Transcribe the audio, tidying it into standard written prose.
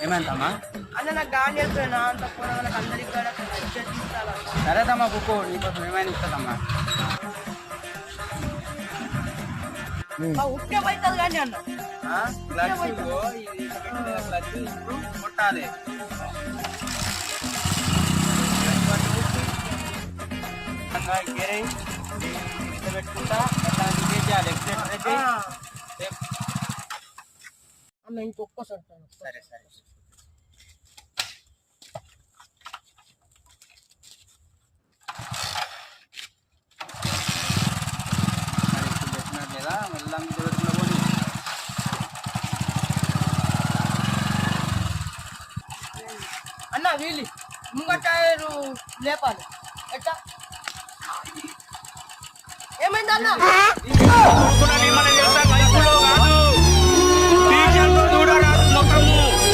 ఏమంతమ్మా? అన్న నాకు గాలి చేస్తున్నా అంత కూడా మనకు అందరికి కూడా తీసుకోవాలి. సరేదమ్మా కుక్కు, నీకోసం ఏమైనా ఇస్తుందమ్మా. ఉక్కే పైతుంది కానీ అన్న క్లచ్ ఇదిగో, ఇది పెట్టిన క్లచ్ ఇప్పుడు కొట్టాలి. గేరే పెట్టుకుంటా చేయాలి. అన్న ఇంకొక్కసారి. సరే సరే. లేదా మెల్లంగా పెట్టుకున్న పోనీ. అన్న వీళ్ళు ముంగట లేపాలి ఎట్టా ఏమైంది అన్న?